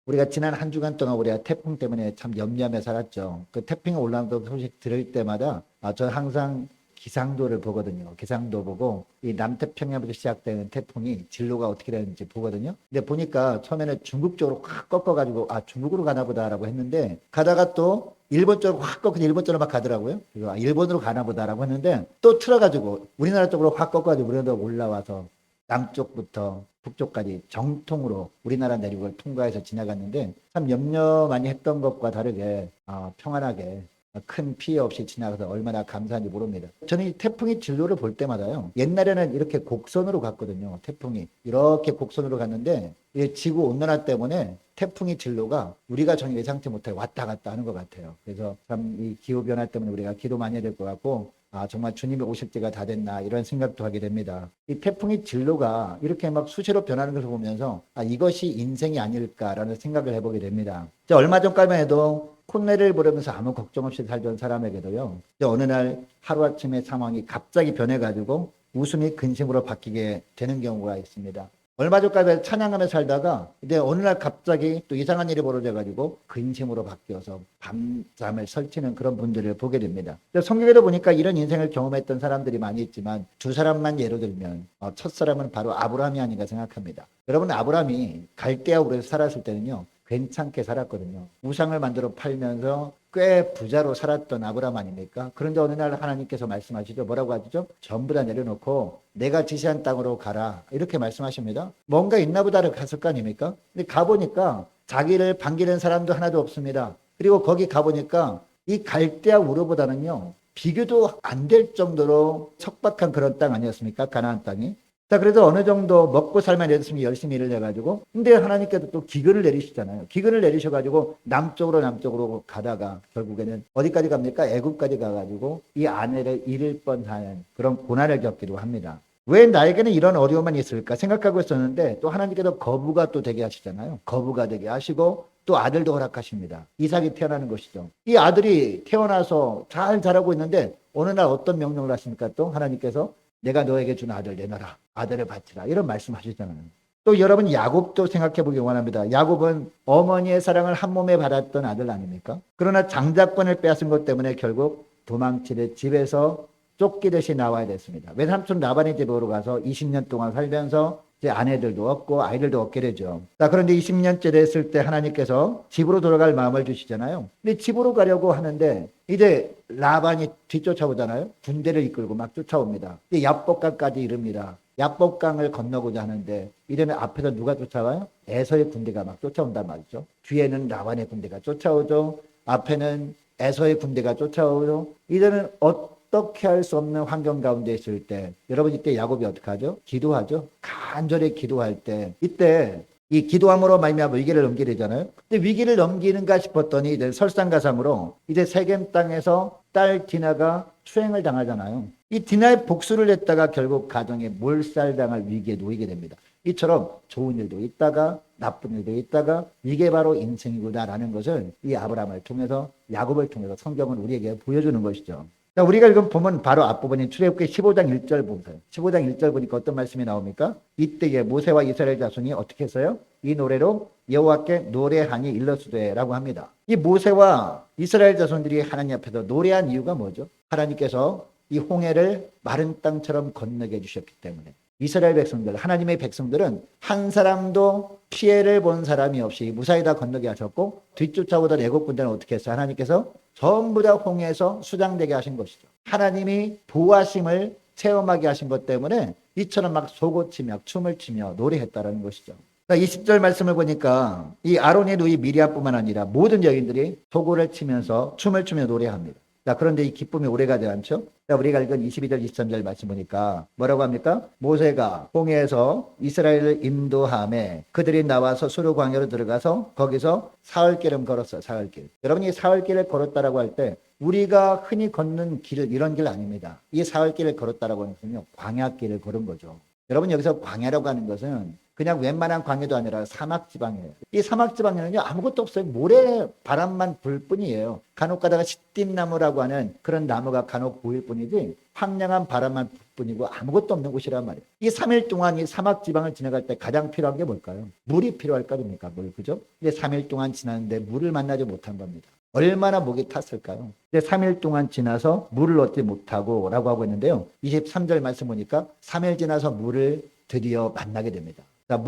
우리가 지난 한 주간 동안 우리가 태풍 때문에 참 염려하며 살았죠. 그 태풍이 올라오는 소식 들을 때마다 저 항상 기상도를 보거든요. 기상도 보고 이 남태평양부터 시작되는 태풍이 진로가 어떻게 되는지 보거든요. 근데 보니까 처음에는 중국 쪽으로 확 꺾어가지고 중국으로 가나 보다라고 했는데 가다가 또 일본 쪽으로 확 꺾어서 일본 쪽으로 막 가더라고요. 그리고 일본으로 가나 보다라고 했는데 또 틀어가지고 우리나라 쪽으로 확 꺾어가지고 우리나라 올라와서 남쪽부터 북쪽까지 정통으로 우리나라 내륙을 통과해서 지나갔는데 참 염려 많이 했던 것과 다르게 평안하게 큰 피해 없이 지나가서 얼마나 감사한지 모릅니다. 저는 이 태풍이 진로를 볼 때마다요. 옛날에는 이렇게 곡선으로 갔거든요. 태풍이 이렇게 곡선으로 갔는데 이 지구 온난화 때문에 태풍이 진로가 우리가 전혀 예상치 못하게 왔다 갔다 하는 것 같아요. 그래서 참 이 기후 변화 때문에 우리가 기도 많이 해야 될 것 같고 정말 주님이 오실 때가 다 됐나 이런 생각도 하게 됩니다. 이 태풍의 진로가 이렇게 막 수시로 변하는 것을 보면서 이것이 인생이 아닐까라는 생각을 해보게 됩니다. 얼마 전까지만 해도 콧노래를 부르면서 아무 걱정 없이 살던 사람에게도요. 어느 날 하루아침에 상황이 갑자기 변해가지고 웃음이 근심으로 바뀌게 되는 경우가 있습니다. 얼마 전까지 찬양하며 살다가 이제 어느 날 갑자기 또 이상한 일이 벌어져가지고 근심으로 바뀌어서 밤잠을 설치는 그런 분들을 보게 됩니다. 성경에도 보니까 이런 인생을 경험했던 사람들이 많이 있지만 두 사람만 예로 들면 첫 사람은 바로 아브라함이 아닌가 생각합니다. 여러분 아브라함이 갈대아 우르에서 살았을 때는요. 괜찮게 살았거든요. 우상을 만들어 팔면서 꽤 부자로 살았던 아브라함 아닙니까? 그런데 어느 날 하나님께서 말씀하시죠. 뭐라고 하시죠? 전부 다 내려놓고 내가 지시한 땅으로 가라. 이렇게 말씀하십니다. 뭔가 있나 보다를 갔을 거 아닙니까? 근데 가보니까 자기를 반기는 사람도 하나도 없습니다. 그리고 거기 가보니까 이 갈대아 우르보다는요. 비교도 안 될 정도로 척박한 그런 땅 아니었습니까? 가나안 땅이. 자, 그래도 어느 정도 먹고 살만 되었으면 열심히 일을 해가지고, 근데 하나님께서 또 기근을 내리시잖아요. 기근을 내리셔가지고 남쪽으로 가다가 결국에는 어디까지 갑니까? 애굽까지 가가지고 이 아내를 잃을 뻔하는 그런 고난을 겪기도 합니다. 왜 나에게는 이런 어려움만 있을까 생각하고 있었는데 또 하나님께서 거부가 또 되게 하시잖아요. 거부가 되게 하시고 또 아들도 허락하십니다. 이삭이 태어나는 것이죠. 이 아들이 태어나서 잘 자라고 있는데 어느 날 어떤 명령을 하십니까? 또 하나님께서 내가 너에게 준 아들 내놔라. 아들을 바치라. 이런 말씀하시잖아요. 또 여러분 야곱도 생각해 보기 원합니다. 야곱은 어머니의 사랑을 한 몸에 받았던 아들 아닙니까? 그러나 장자권을 빼앗은 것 때문에 결국 도망치듯 집에서 쫓기듯이 나와야 됐습니다. 외삼촌 라반의 집으로 가서 20년 동안 살면서 이제 아내들도 얻고 아이들도 얻게 되죠. 자, 그런데 20년째 됐을 때 하나님께서 집으로 돌아갈 마음을 주시잖아요. 근데 집으로 가려고 하는데 이제 라반이 뒤쫓아오잖아요. 군대를 이끌고 막 쫓아옵니다. 야복강까지 이릅니다. 야복강을 건너고자 하는데 이제는 앞에서 누가 쫓아와요? 에서의 군대가 막 쫓아온단 말이죠. 뒤에는 라반의 군대가 쫓아오죠. 앞에는 에서의 군대가 쫓아오죠. 이제는 어떻게 할 수 없는 환경 가운데 있을 때 여러분 이때 야곱이 어떻게 하죠? 기도하죠. 간절히 기도할 때 이때 이 기도함으로 말미암아 위기를 넘기게 되잖아요. 근데 위기를 넘기는가 싶었더니 이제 설상가상으로 이제 세겜 땅에서 딸 디나가 추행을 당하잖아요. 이 디나의 복수를 냈다가 결국 가정에 몰살당할 위기에 놓이게 됩니다. 이처럼 좋은 일도 있다가 나쁜 일도 있다가 이게 바로 인생이구나라는 것을 이 아브라함을 통해서 야곱을 통해서 성경은 우리에게 보여주는 것이죠. 자, 우리가 읽은 본문 바로 앞부분인 출애굽기 15장 1절 보세요. 15장 1절 보니까 어떤 말씀이 나옵니까? 이때에 모세와 이스라엘 자손이 어떻게 했어요? 이 노래로 여호와께 노래하니 일러스되라고 합니다. 이 모세와 이스라엘 자손들이 하나님 앞에서 노래한 이유가 뭐죠? 하나님께서 이 홍해를 마른 땅처럼 건너게 해주셨기 때문에 이스라엘 백성들, 하나님의 백성들은 한 사람도 피해를 본 사람이 없이 무사히 다 건너게 하셨고 뒤쫓아오던 애국 군대는 어떻게 했어요? 하나님께서 전부 다 홍해에서 수장되게 하신 것이죠. 하나님이 보호하심을 체험하게 하신 것 때문에 이처럼 막 소고치며 춤을 추며 노래했다라는 것이죠. 20절 말씀을 보니까 이 아론의 누이 미리암뿐만 아니라 모든 여인들이 소고를 치면서 춤을 추며 노래합니다. 자, 그런데 이 기쁨이 오래가지 않죠? 자, 우리가 읽은 22절, 23절 말씀 보니까 뭐라고 합니까? 모세가 홍해에서 이스라엘을 인도함에 그들이 나와서 수르 광야로 들어가서 거기서 사흘길을 걸었어요. 사흘길. 여러분이 사흘길을 걸었다라고 할 때 우리가 흔히 걷는 길 이런 길 아닙니다. 이 사흘길을 걸었다라고 하는 것은요. 광야길을 걸은 거죠. 여러분 여기서 광야라고 하는 것은 그냥 웬만한 광야도 아니라 사막지방이에요. 이 사막지방에는요 아무것도 없어요. 모래 바람만 불 뿐이에요. 간혹 가다가 시띠나무라고 하는 그런 나무가 간혹 보일 뿐이지 황량한 바람만 곳뿐이고 아무것도 없는 곳이란 말이에요. 이 3일 동안 이 사막 지방을 지나갈 때 가장 필요한 게 뭘까요? 물이 필요할 거 아닙니까? 물, 그죠? 근데 3일 동안 지났는데 물을 만나지 못한 겁니다. 얼마나 목이 탔을까요? 근데 3일 동안 지나서 물을 얻지 못하고 라고 하고 있는데요. 23절 말씀 보니까 3일 지나서 물을 드디어 만나게 됩니다. 자,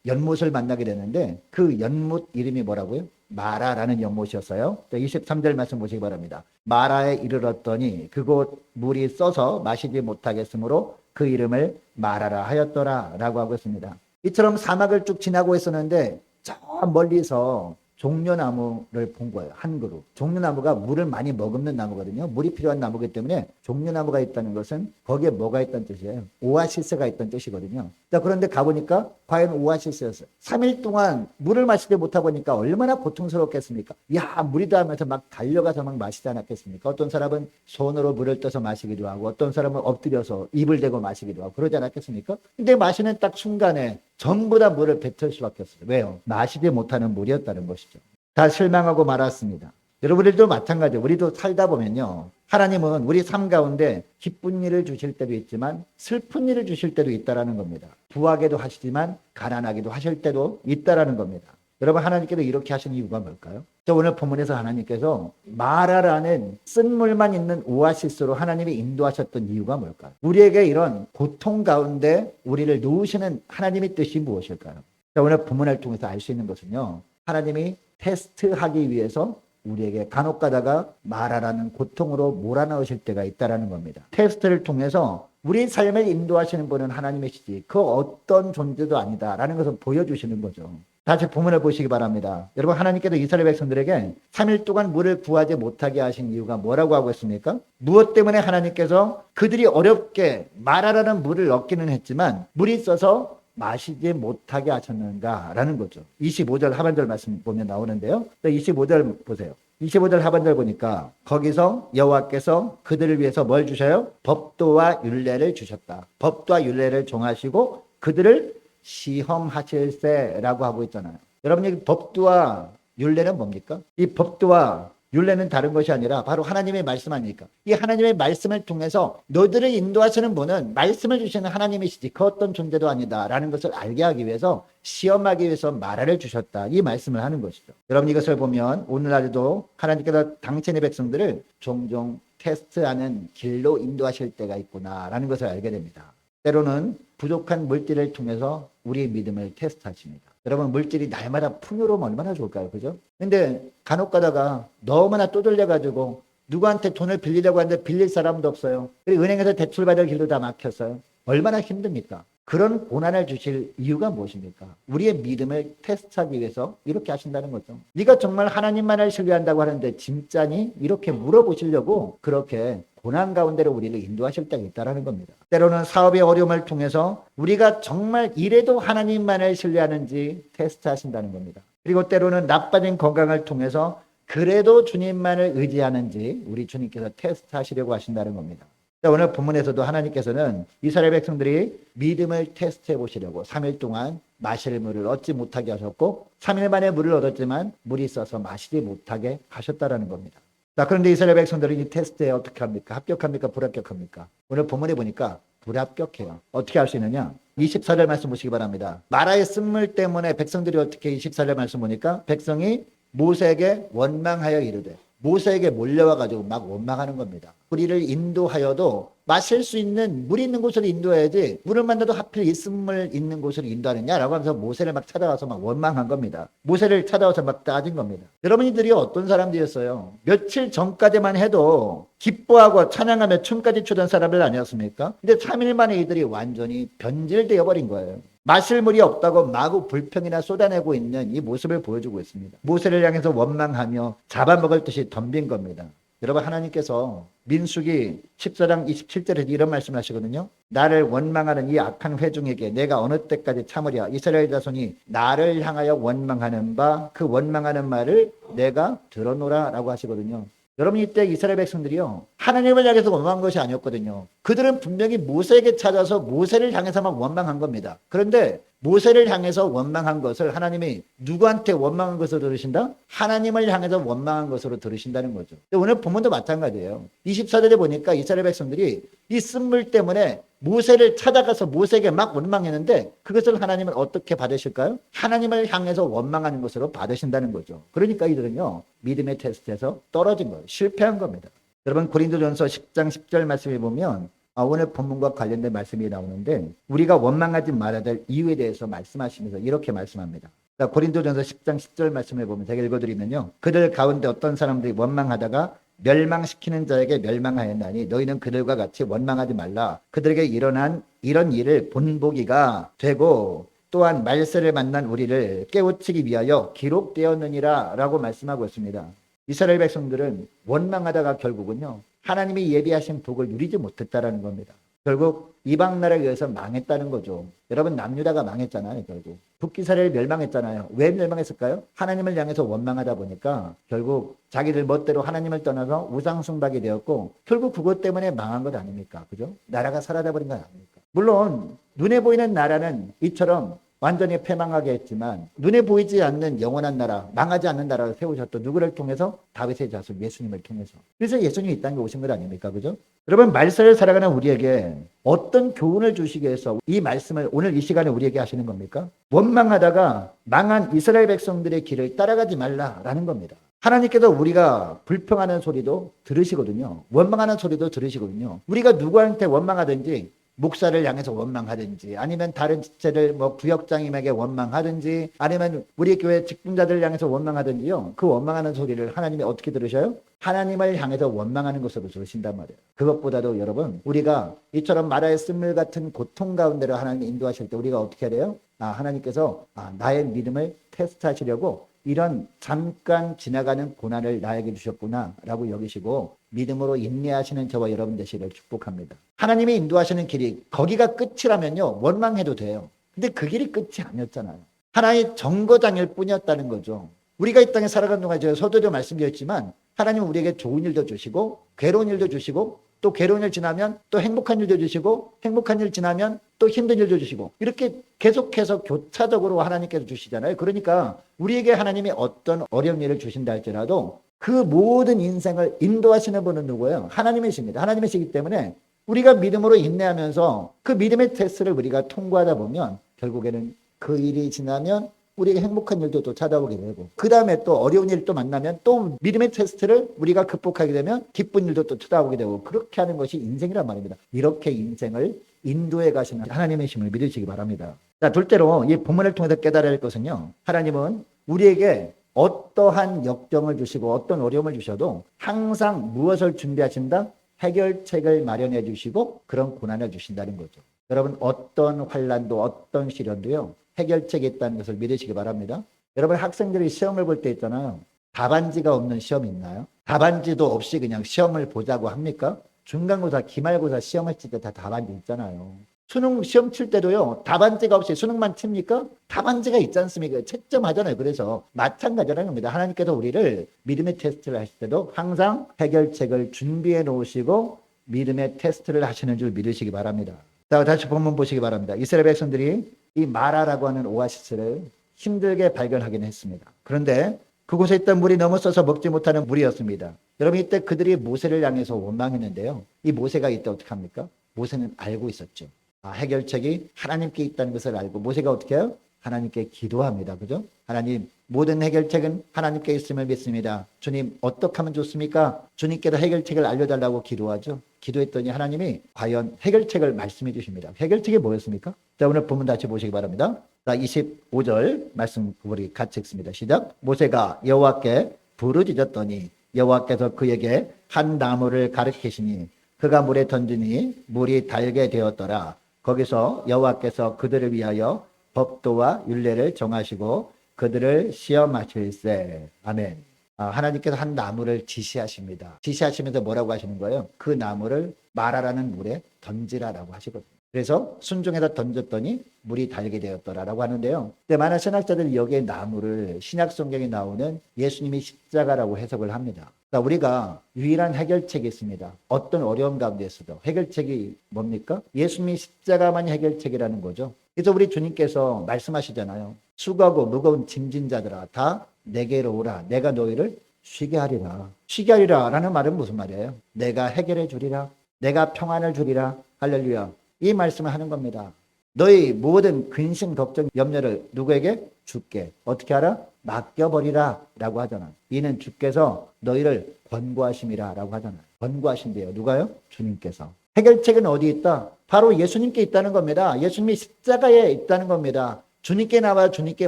연못을 만나게 되는데 그 연못 이름이 뭐라고요? 마라라는 연못이었어요. 23절 말씀 보시기 바랍니다. 마라에 이르렀더니 그곳 물이 써서 마시지 못하겠으므로 그 이름을 마라라 하였더라 라고 하고 있습니다. 이처럼 사막을 쭉 지나고 있었는데 저 멀리서 종려나무를 본 거예요. 한 그룹. 종려나무가 물을 많이 머금는 나무거든요. 물이 필요한 나무이기 때문에 종려나무가 있다는 것은 거기에 뭐가 있다는 뜻이에요? 오아시스가 있다는 뜻이거든요. 자, 그런데 가보니까 과연 오아시스였어요. 3일 동안 물을 마시지 못하고 보니까 얼마나 고통스럽겠습니까? 야, 물이다 하면서 막 달려가서 막 마시지 않았겠습니까? 어떤 사람은 손으로 물을 떠서 마시기도 하고 어떤 사람은 엎드려서 입을 대고 마시기도 하고 그러지 않았겠습니까? 근데 마시는 딱 순간에 전부 다 물을 뱉을 수밖에 없어요. 왜요? 마시지 못하는 물이었다는 것이죠. 다 실망하고 말았습니다. 여러분들도 마찬가지예요. 우리도 살다 보면요. 하나님은 우리 삶 가운데 기쁜 일을 주실 때도 있지만 슬픈 일을 주실 때도 있다라는 겁니다. 부하게도 하시지만 가난하게도 하실 때도 있다라는 겁니다. 여러분, 하나님께서 이렇게 하신 이유가 뭘까요? 오늘 본문에서 하나님께서 마라라는 쓴물만 있는 오아시스로 하나님이 인도하셨던 이유가 뭘까요? 우리에게 이런 고통 가운데 우리를 놓으시는 하나님의 뜻이 무엇일까요? 오늘 본문을 통해서 알 수 있는 것은요. 하나님이 테스트하기 위해서 우리에게 간혹 가다가 마라라는 고통으로 몰아넣으실 때가 있다는 겁니다. 테스트를 통해서 우리 삶을 인도하시는 분은 하나님이시지 그 어떤 존재도 아니다라는 것을 보여주시는 거죠. 다시 본문을 보시기 바랍니다. 여러분, 하나님께서 이스라엘 백성들에게 3일 동안 물을 구하지 못하게 하신 이유가 뭐라고 하고 있습니까? 무엇 때문에 하나님께서 그들이 어렵게 마라라는 물을 얻기는 했지만 물이 있어서 마시지 못하게 하셨는가라는 거죠. 25절 하반절 말씀 보면 나오는데요. 25절 보세요. 25절 하반절 보니까 거기서 여호와께서 그들을 위해서 뭘 주셔요? 법도와 율례를 주셨다. 법도와 율례를 정하시고 그들을 시험하실세라고 하고 있잖아요. 여러분, 이 법도와 율례는 뭡니까? 이 법도와 율례는 다른 것이 아니라 바로 하나님의 말씀 아닙니까? 이 하나님의 말씀을 통해서 너희들을 인도하시는 분은 말씀을 주시는 하나님이시지 그 어떤 존재도 아니다라는 것을 알게 하기 위해서 시험하기 위해서 마라를 주셨다. 이 말씀을 하는 것이죠. 여러분, 이것을 보면 오늘날에도 하나님께서 당신의 백성들을 종종 테스트하는 길로 인도하실 때가 있구나라는 것을 알게 됩니다. 때로는 부족한 물질을 통해서 우리의 믿음을 테스트하십니다. 여러분, 물질이 날마다 풍요로우면 얼마나 좋을까요? 그죠? 근데 간혹 가다가 너무나 쪼들려가지고 누구한테 돈을 빌리려고 하는데 빌릴 사람도 없어요. 그리고 은행에서 대출 받을 길도 다 막혔어요. 얼마나 힘듭니까? 그런 고난을 주실 이유가 무엇입니까? 우리의 믿음을 테스트하기 위해서 이렇게 하신다는 거죠. 네가 정말 하나님만을 신뢰한다고 하는데 진짜니? 이렇게 물어보시려고 그렇게 고난 가운데로 우리를 인도하실 때가 있다는 겁니다. 때로는 사업의 어려움을 통해서 우리가 정말 이래도 하나님만을 신뢰하는지 테스트하신다는 겁니다. 그리고 때로는 나빠진 건강을 통해서 그래도 주님만을 의지하는지 우리 주님께서 테스트하시려고 하신다는 겁니다. 오늘 본문에서도 하나님께서는 이스라엘 백성들이 믿음을 테스트해 보시려고 3일 동안 마실 물을 얻지 못하게 하셨고 3일 만에 물을 얻었지만 물이 있어서 마시지 못하게 하셨다라는 겁니다. 자, 그런데 이스라엘 백성들은 이 테스트에 어떻게 합니까? 합격합니까? 불합격합니까? 오늘 본문에 보니까 불합격해요. 어떻게 할 수 있느냐? 24절 말씀 보시기 바랍니다. 마라의 쓴물 때문에 백성들이 어떻게 24절 말씀 보니까 백성이 모세에게 원망하여 이르되 모세에게 몰려와가지고 막 원망하는 겁니다. 우리를 인도하여도 마실 수 있는 물 있는 곳으로 인도해야지 물을 만나도 하필 있음물 있는 곳으로 인도하느냐라고 하면서 모세를 막 찾아와서 막 원망한 겁니다. 모세를 찾아와서 막 따진 겁니다. 여러분들이 어떤 사람들이었어요? 며칠 전까지만 해도 기뻐하고 찬양하며 춤까지 추던 사람들 아니었습니까? 근데 3일 만에 이들이 완전히 변질되어 버린 거예요. 마실 물이 없다고 마구 불평이나 쏟아내고 있는 이 모습을 보여주고 있습니다. 모세를 향해서 원망하며 잡아먹을 듯이 덤빈 겁니다. 여러분, 하나님께서 민수기 14장 27절에 이런 말씀을 하시거든요. 나를 원망하는 이 악한 회중에게 내가 어느 때까지 참으랴. 이스라엘 자손이 나를 향하여 원망하는 바 그 원망하는 말을 내가 들어노라 라고 하시거든요. 여러분, 이때 이스라엘 백성들이요 하나님을 향해서 원망한 것이 아니었거든요. 그들은 분명히 모세에게 찾아서 모세를 향해서 막 원망한 겁니다. 그런데 모세를 향해서 원망한 것을 하나님이 누구한테 원망한 것으로 들으신다? 하나님을 향해서 원망한 것으로 들으신다는 거죠. 오늘 본문도 마찬가지예요. 24절에 보니까 이스라엘 백성들이 이 쓴물 때문에 모세를 찾아가서 모세에게 막 원망했는데 그것을 하나님은 어떻게 받으실까요? 하나님을 향해서 원망하는 것으로 받으신다는 거죠. 그러니까 이들은요, 믿음의 테스트에서 떨어진 거예요. 실패한 겁니다. 여러분, 고린도전서 10장 10절 말씀에 보면 오늘 본문과 관련된 말씀이 나오는데 우리가 원망하지 말아야 될 이유에 대해서 말씀하시면서 이렇게 말씀합니다. 고린도전서 10장 10절 말씀을 보면 제가 읽어드리면요, 그들 가운데 어떤 사람들이 원망하다가 멸망시키는 자에게 멸망하였나니 너희는 그들과 같이 원망하지 말라. 그들에게 일어난 이런 일을 본보기가 되고 또한 말세를 만난 우리를 깨우치기 위하여 기록되었느니라 라고 말씀하고 있습니다. 이스라엘 백성들은 원망하다가 결국은요, 하나님이 예비하신 복을 누리지 못했다라는 겁니다. 결국 이방 나라에 의해서 망했다는 거죠. 여러분, 남유다가 망했잖아요. 결국 북이스라엘이 멸망했잖아요. 왜 멸망했을까요? 하나님을 향해서 원망하다 보니까 결국 자기들 멋대로 하나님을 떠나서 우상 숭배하게 되었고 결국 그것 때문에 망한 것 아닙니까? 그죠? 나라가 사라져 버린 것 아닙니까? 물론 눈에 보이는 나라는 이처럼 완전히 패망하게 했지만 눈에 보이지 않는 영원한 나라, 망하지 않는 나라를 세우셨던 누구를 통해서? 다윗의 자손 예수님을 통해서. 그래서 예수님이 이 땅에 오신 것 아닙니까? 그죠? 여러분, 말세를 살아가는 우리에게 어떤 교훈을 주시기 위해서 이 말씀을 오늘 이 시간에 우리에게 하시는 겁니까? 원망하다가 망한 이스라엘 백성들의 길을 따라가지 말라라는 겁니다. 하나님께서 우리가 불평하는 소리도 들으시거든요. 원망하는 소리도 들으시거든요. 우리가 누구한테 원망하든지 목사를 향해서 원망하든지 아니면 다른 지체를 부역장님에게 원망하든지 아니면 우리 교회 직분자들을 향해서 원망하든지요, 그 원망하는 소리를 하나님이 어떻게 들으셔요? 하나님을 향해서 원망하는 것으로 들으신단 말이에요. 그것보다도 여러분, 우리가 이처럼 마라의 쓴물 같은 고통 가운데로 하나님이 인도하실 때 우리가 어떻게 해야 돼요? 하나님께서 나의 믿음을 테스트하시려고 이런 잠깐 지나가는 고난을 나에게 주셨구나 라고 여기시고 믿음으로 인내하시는 저와 여러분 되시기를 축복합니다. 하나님이 인도하시는 길이 거기가 끝이라면요, 원망해도 돼요. 근데 그 길이 끝이 아니었잖아요. 하나의 정거장일 뿐이었다는 거죠. 우리가 이 땅에 살아가는 동안 제가 서두에 말씀드렸지만 하나님은 우리에게 좋은 일도 주시고 괴로운 일도 주시고 또 괴로운 일 지나면 또 행복한 일도 주시고 행복한 일 지나면 또 힘든 일도 주시고 이렇게 계속해서 교차적으로 하나님께서 주시잖아요. 그러니까 우리에게 하나님이 어떤 어려운 일을 주신다 할지라도 그 모든 인생을 인도하시는 분은 누구예요? 하나님이십니다. 하나님이시기 때문에 우리가 믿음으로 인내하면서 그 믿음의 테스트를 우리가 통과하다 보면 결국에는 그 일이 지나면 우리에게 행복한 일도 또 찾아오게 되고 그 다음에 또 어려운 일도 만나면 또 믿음의 테스트를 우리가 극복하게 되면 기쁜 일도 또 찾아오게 되고 그렇게 하는 것이 인생이란 말입니다. 이렇게 인생을 인도해 가시는 하나님의 힘을 믿으시기 바랍니다. 자, 둘째로 이 본문을 통해서 깨달아야 할 것은요, 하나님은 우리에게 어떠한 역경을 주시고 어떤 어려움을 주셔도 항상 무엇을 준비하신다? 해결책을 마련해 주시고 그런 고난을 주신다는 거죠. 여러분, 어떤 환난도 어떤 시련도요, 해결책이 있다는 것을 믿으시기 바랍니다. 여러분, 학생들이 시험을 볼 때 있잖아요. 답안지가 없는 시험이 있나요? 답안지도 없이 그냥 시험을 보자고 합니까? 중간고사, 기말고사 시험을 칠 때 다 답안지 있잖아요. 수능 시험 칠 때도요, 답안지가 없이 수능만 칩니까? 답안지가 있지 않습니까? 채점하잖아요. 그래서 마찬가지라는 겁니다. 하나님께서 우리를 믿음의 테스트를 하실 때도 항상 해결책을 준비해 놓으시고 믿음의 테스트를 하시는 줄 믿으시기 바랍니다. 자, 다시 본문 보시기 바랍니다. 이스라엘 백성들이 이 마라라고 하는 오아시스를 힘들게 발견하긴 했습니다. 그런데 그곳에 있던 물이 너무 써서 먹지 못하는 물이었습니다. 여러분, 이때 그들이 모세를 향해서 원망했는데요. 이 모세가 이때 어떻게 합니까? 모세는 알고 있었죠. 해결책이 하나님께 있다는 것을 알고 모세가 어떻게 해요? 하나님께 기도합니다. 그죠? 하나님, 모든 해결책은 하나님께 있음을 믿습니다. 주님, 어떻게 하면 좋습니까? 주님께도 해결책을 알려달라고 기도하죠. 기도했더니 하나님이 과연 해결책을 말씀해 주십니다. 해결책이 뭐였습니까? 자, 오늘 본문 다시 보시기 바랍니다. 자, 25절 말씀 우리 같이 읽습니다. 시작. 모세가 여호와께 부르짖었더니 여호와께서 그에게 한 나무를 가르치시니 그가 물에 던지니 물이 달게 되었더라. 거기서 여호와께서 그들을 위하여 법도와 율례를 정하시고 그들을 시험하실세. 아멘. 하나님께서 한 나무를 지시하십니다. 지시하시면서 뭐라고 하시는 거예요? 그 나무를 마라라는 물에 던지라라고 하시거든요. 그래서 순종해서 던졌더니 물이 달게 되었더라라고 하는데요. 근데 많은 신학자들이 여기에 나무를 신약 성경에 나오는 예수님이 십자가라고 해석을 합니다. 그러니까 우리가 유일한 해결책이 있습니다. 어떤 어려움 가운데서도 해결책이 뭡니까? 예수님이 십자가만이 해결책이라는 거죠. 그래서 우리 주님께서 말씀하시잖아요. 수고하고 무거운 짐진 자들아 다 내게로 오라. 내가 너희를 쉬게 하리라. 쉬게 하리라 라는 말은 무슨 말이에요? 내가 해결해 주리라. 내가 평안을 주리라. 할렐루야. 이 말씀을 하는 겁니다. 너희 모든 근심, 걱정, 염려를 누구에게? 주께. 어떻게 하라? 맡겨버리라 라고 하잖아. 이는 주께서 너희를 권고하심이라 라고 하잖아요. 권고하신대요. 누가요? 주님께서. 해결책은 어디 있다? 바로 예수님께 있다는 겁니다. 예수님이 십자가에 있다는 겁니다. 주님께 나와 주님께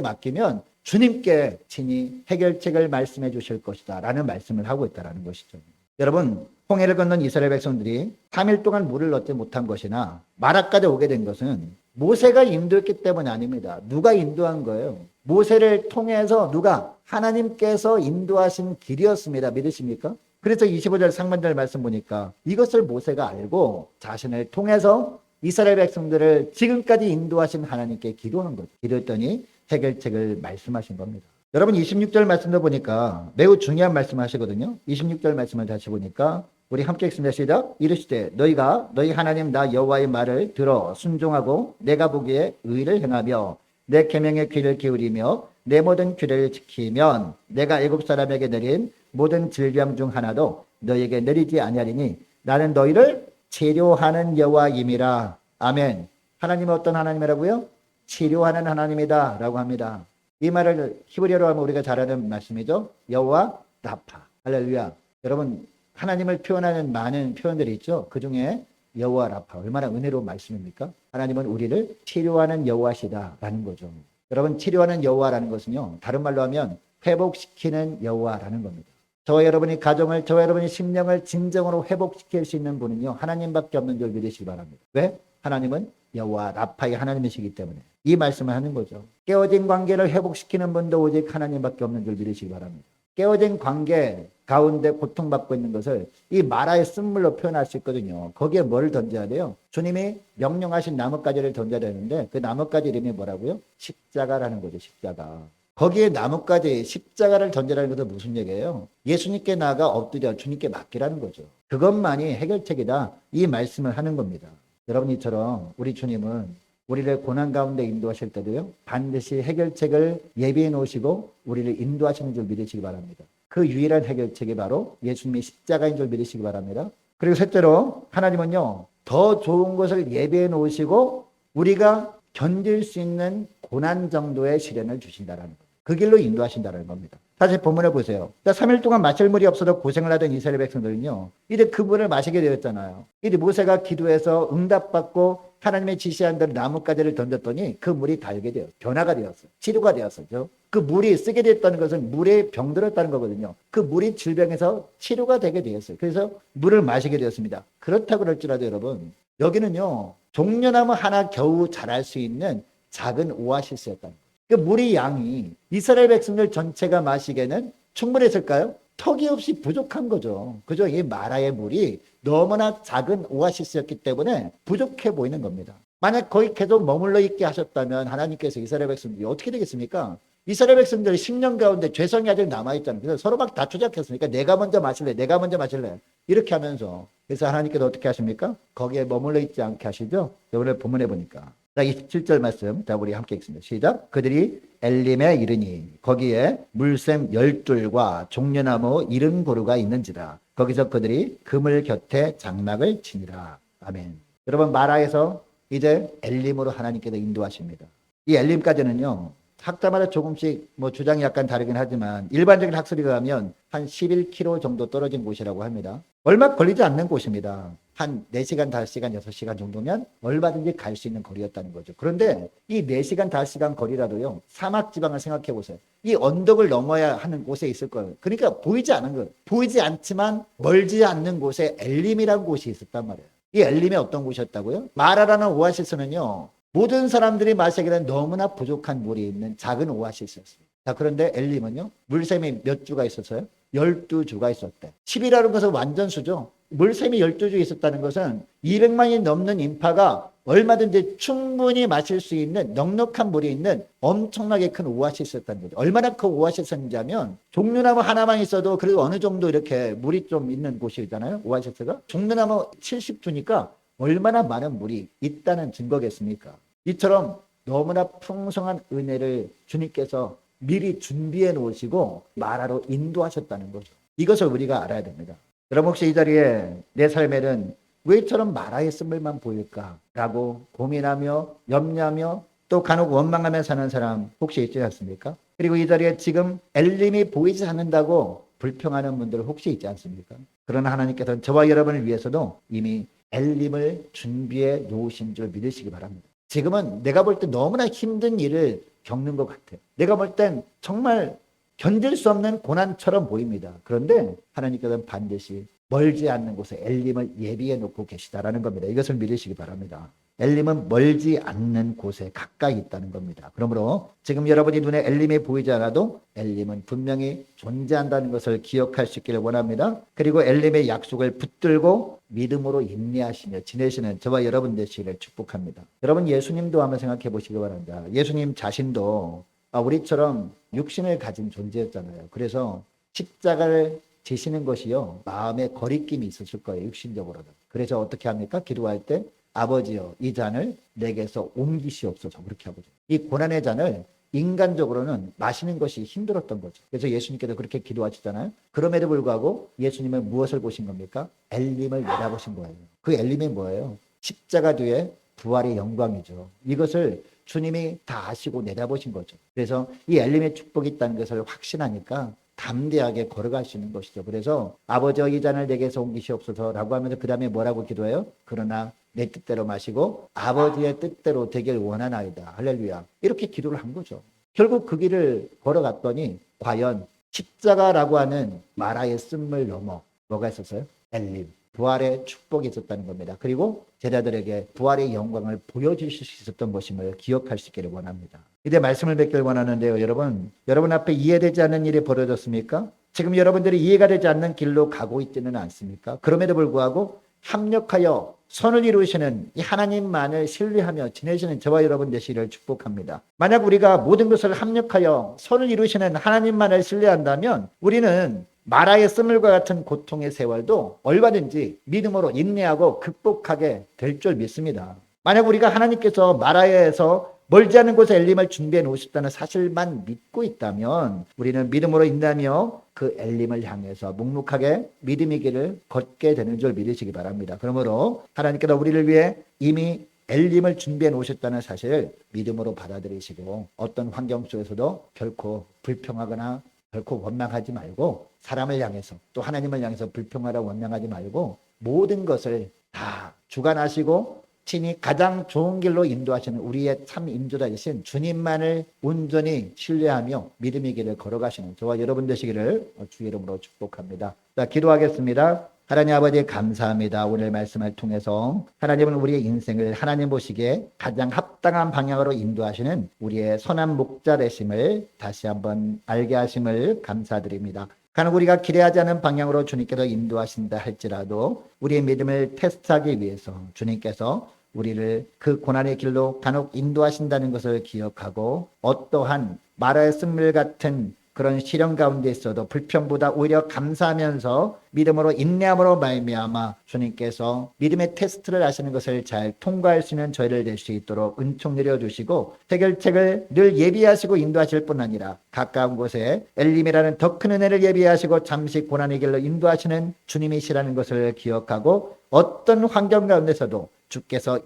맡기면 주님께 친히 해결책을 말씀해 주실 것이다 라는 말씀을 하고 있다는 것이죠. 여러분, 홍해를 건넌 이스라엘 백성들이 3일 동안 물을 얻지 못한 것이나 마라까지 오게 된 것은 모세가 인도했기 때문이 아닙니다. 누가 인도한 거예요? 모세를 통해서 누가? 하나님께서 인도하신 길이었습니다. 믿으십니까? 그래서 25절 상반절 말씀 보니까 이것을 모세가 알고 자신을 통해서 이스라엘 백성들을 지금까지 인도하신 하나님께 기도하는 거죠. 기도했더니 해결책을 말씀하신 겁니다. 여러분 26절 말씀도 보니까 매우 중요한 말씀 하시거든요. 26절 말씀을 다시 보니까 우리 함께 읽습니다. 시작. 이르시되 너희가 너희 하나님 나 여호와의 말을 들어 순종하고 내가 보기에 의를 행하며 내 계명에 귀를 기울이며 내 모든 규례를 지키면 내가 애굽 사람에게 내린 모든 질병 중 하나도 너희에게 내리지 아니하리니 나는 너희를 치료하는 여호와임이라. 아멘. 하나님은 어떤 하나님이라고요? 치료하는 하나님이다 라고 합니다. 이 말을 히브리어로 하면 우리가 잘 아는 말씀이죠. 여호와 라파. 할렐루야. 여러분 하나님을 표현하는 많은 표현들이 있죠. 그중에 여호와 라파 얼마나 은혜로운 말씀입니까? 하나님은 우리를 치료하는 여호와시다라는 거죠. 여러분 치료하는 여호와라는 것은요. 다른 말로 하면 회복시키는 여호와라는 겁니다. 저와 여러분이 가정을 저와 여러분이 심령을 진정으로 회복시킬 수 있는 분은요. 하나님밖에 없는 줄 믿으시기 바랍니다. 왜? 하나님은 여호와 라파의 하나님이시기 때문에 이 말씀을 하는 거죠. 깨어진 관계를 회복시키는 분도 오직 하나님밖에 없는 줄 믿으시기 바랍니다. 깨어진 관계 가운데 고통받고 있는 것을 이 마라의 쓴물로 표현할 수 있거든요. 거기에 뭘 던져야 돼요? 주님이 명령하신 나뭇가지를 던져야 되는데 그 나뭇가지 이름이 뭐라고요? 십자가라는 거죠. 십자가. 거기에 나뭇가지 십자가를 던져라는 것은 무슨 얘기예요? 예수님께 나아가 엎드려 주님께 맡기라는 거죠. 그것만이 해결책이다. 이 말씀을 하는 겁니다. 여러분 이처럼 우리 주님은 우리를 고난 가운데 인도하실 때도요. 반드시 해결책을 예비해 놓으시고 우리를 인도하시는 줄 믿으시기 바랍니다. 그 유일한 해결책이 바로 예수님의 십자가인 줄 믿으시기 바랍니다. 그리고 셋째로 하나님은요. 더 좋은 것을 예비해 놓으시고 우리가 견딜 수 있는 고난 정도의 시련을 주신다는 거예요. 그 길로 인도하신다는 겁니다. 다시 본문을 보세요. 3일 동안 마실 물이 없어서 고생을 하던 이스라엘 백성들은요. 이제 그 물을 마시게 되었잖아요. 이제 모세가 기도해서 응답받고 하나님의 지시한 대로 나뭇가지를 던졌더니 그 물이 달게 되었어요. 변화가 되었어요. 치료가 되었어요. 그 물이 쓰게 됐다는 것은 물에 병들었다는 거거든요. 그 물이 질병에서 치료가 되게 되었어요. 그래서 물을 마시게 되었습니다. 그렇다고 그럴지라도 여러분 여기는요. 종려나무 하나 겨우 자랄 수 있는 작은 오아시스였다는 거예요. 그 물의 양이 이스라엘 백성들 전체가 마시기에는 충분했을까요? 턱이 없이 부족한 거죠. 그죠? 이 마라의 물이 너무나 작은 오아시스였기 때문에 부족해 보이는 겁니다. 만약 거기 계속 머물러 있게 하셨다면 하나님께서 이스라엘 백성들이 어떻게 되겠습니까? 이스라엘 백성들이 10년 가운데 죄성이 아직 남아있잖아요. 그래서 서로 막 다투지 않겠습니까? 내가 먼저 마실래? 내가 먼저 마실래? 이렇게 하면서 그래서 하나님께서 어떻게 하십니까? 거기에 머물러 있지 않게 하시죠? 오늘 본문에 보니까. 자, 27절 말씀. 자, 우리 함께 읽습니다. 시작. 그들이 엘림에 이르니 거기에 물샘 12과 종려나무 70그루가 있는지라. 거기서 그들이 그물 곁에 장막을 치니라. 아멘. 여러분 마라에서 이제 엘림으로 하나님께서 인도하십니다. 이 엘림까지는요. 학자마다 조금씩 주장이 약간 다르긴 하지만 일반적인 학설에 의하면 한 11km 정도 떨어진 곳이라고 합니다. 얼마 걸리지 않는 곳입니다. 한 4시간, 5시간, 6시간 정도면 얼마든지 갈 수 있는 거리였다는 거죠. 그런데 이 4시간, 5시간 거리라도요. 사막 지방을 생각해 보세요. 이 언덕을 넘어야 하는 곳에 있을 거예요. 그러니까 보이지 않은 거예요. 보이지 않지만 멀지 않는 곳에 엘림이라는 곳이 있었단 말이에요. 이 엘림이 어떤 곳이었다고요? 마라라는 오아시스는요. 모든 사람들이 마시기에는 너무나 부족한 물이 있는 작은 오아시스였습니다. 자, 그런데 엘림은요. 물샘이 몇 주가 있었어요? 12주가 있었대. 10이라는 것은 완전수죠. 물샘이 12주 있었다는 것은 200만이 넘는 인파가 얼마든지 충분히 마실 수 있는 넉넉한 물이 있는 엄청나게 큰 오아시스였다는 거죠. 얼마나 큰 오아시스인지 하면 종려나무 하나만 있어도 그래도 어느 정도 이렇게 물이 좀 있는 곳이잖아요. 오아시스가. 종려나무 70주니까 얼마나 많은 물이 있다는 증거겠습니까? 이처럼 너무나 풍성한 은혜를 주님께서 미리 준비해 놓으시고 마라로 인도하셨다는 거죠. 이것을 우리가 알아야 됩니다. 여러분 혹시 이 자리에 내 삶에는 왜 이처럼 마라의 쓴물만 보일까라고 고민하며 염려하며 또 간혹 원망하며 사는 사람 혹시 있지 않습니까? 그리고 이 자리에 지금 엘림이 보이지 않는다고 불평하는 분들 혹시 있지 않습니까? 그러나 하나님께서는 저와 여러분을 위해서도 이미 엘림을 준비해 놓으신 줄 믿으시기 바랍니다. 지금은 내가 볼 때 너무나 힘든 일을 겪는 것 같아요. 내가 볼 땐 정말 견딜 수 없는 고난처럼 보입니다. 그런데 하나님께서는 반드시 멀지 않는 곳에 엘림을 예비해 놓고 계시다라는 겁니다. 이것을 믿으시기 바랍니다. 엘림은 멀지 않는 곳에 가까이 있다는 겁니다. 그러므로 지금 여러분이 눈에 엘림이 보이지 않아도 엘림은 분명히 존재한다는 것을 기억할 수 있기를 원합니다. 그리고 엘림의 약속을 붙들고 믿음으로 인내하시며 지내시는 저와 여러분 되시기를 축복합니다. 여러분 예수님도 한번 생각해 보시기 바랍니다. 예수님 자신도 우리처럼 육신을 가진 존재였잖아요. 그래서 십자가를 지시는 것이요 마음에 거리낌이 있었을 거예요. 육신적으로는. 그래서 어떻게 합니까? 기도할 때 아버지여 이 잔을 내게서 옮기시옵소서 그렇게 하거든요. 이 고난의 잔을 인간적으로는 마시는 것이 힘들었던 거죠. 그래서 예수님께서 그렇게 기도하시잖아요. 그럼에도 불구하고 예수님은 무엇을 보신 겁니까? 엘림을 내다보신 거예요. 그 엘림이 뭐예요? 십자가 뒤에 부활의 영광이죠. 이것을 주님이 다 아시고 내다보신 거죠. 그래서 이 엘림의 축복이 있다는 것을 확신하니까 담대하게 걸어갈 수 있는 것이죠. 그래서 아버지여 이 잔을 내게서 옮기시옵소서라고 하면서 그 다음에 뭐라고 기도해요? 그러나 내 뜻대로 마시고 아버지의 뜻대로 되길 원하나이다. 할렐루야. 이렇게 기도를 한 거죠. 결국 그 길을 걸어갔더니 과연 십자가라고 하는 마라의 쓴물 넘어 뭐가 있었어요? 엘림. 부활의 축복이 있었다는 겁니다. 그리고 제자들에게 부활의 영광을 보여주실 수 있었던 것임을 기억할 수 있기를 원합니다. 이제 말씀을 뵙길 원하는데요. 여러분 앞에 이해되지 않는 일이 벌어졌습니까? 지금 여러분들이 이해가 되지 않는 길로 가고 있지는 않습니까? 그럼에도 불구하고 합력하여 선을 이루시는 이 하나님만을 신뢰하며 지내시는 저와 여러분 되시기를 축복합니다. 만약 우리가 모든 것을 합력하여 선을 이루시는 하나님만을 신뢰한다면 우리는 마라의 쓴물과 같은 고통의 세월도 얼마든지 믿음으로 인내하고 극복하게 될 줄 믿습니다. 만약 우리가 하나님께서 마라에서 멀지 않은 곳에 엘림을 준비해 놓으셨다는 사실만 믿고 있다면 우리는 믿음으로 인내하며 그 엘림을 향해서 묵묵하게 믿음의 길을 걷게 되는 줄 믿으시기 바랍니다. 그러므로 하나님께서 우리를 위해 이미 엘림을 준비해 놓으셨다는 사실을 믿음으로 받아들이시고 어떤 환경 속에서도 결코 불평하거나 결코 원망하지 말고 사람을 향해서 또 하나님을 향해서 불평하라 원망하지 말고 모든 것을 다 주관하시고 친히 가장 좋은 길로 인도하시는 우리의 참 인도자이신 주님만을 온전히 신뢰하며 믿음의 길을 걸어가시는 저와 여러분 되시기를 주의 이름으로 축복합니다. 자, 기도하겠습니다. 하나님 아버지 감사합니다. 오늘 말씀을 통해서 하나님은 우리의 인생을 하나님 보시기에 가장 합당한 방향으로 인도하시는 우리의 선한 목자 되심을 다시 한번 알게 하심을 감사드립니다. 간혹 우리가 기대하지 않은 방향으로 주님께서 인도하신다 할지라도 우리의 믿음을 테스트하기 위해서 주님께서 우리를 그 고난의 길로 간혹 인도하신다는 것을 기억하고 어떠한 마라의 쓴물 같은 그런 시련 가운데 있어도 불평보다 오히려 감사하면서 믿음으로 인내함으로 말미암아 주님께서 믿음의 테스트를 하시는 것을 잘 통과할 수 있는 저희를 될 수 있도록 은총 내려주시고 해결책을 늘 예비하시고 인도하실 뿐 아니라 가까운 곳에 엘림이라는 더 큰 은혜를 예비하시고 잠시 고난의 길로 인도하시는 주님이시라는 것을 기억하고 어떤 환경 가운데서도 주께서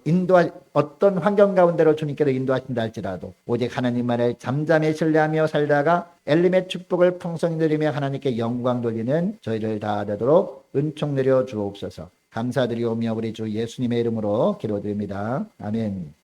어떤 환경 가운데로 주님께서 인도하신다 할지라도 오직 하나님만을 잠잠히 신뢰하며 살다가 엘림의 축복을 풍성히 누리며 하나님께 영광 돌리는 저희를 다 되도록 은총 내려 주옵소서. 감사드리오며 우리 주 예수님의 이름으로 기도드립니다. 아멘.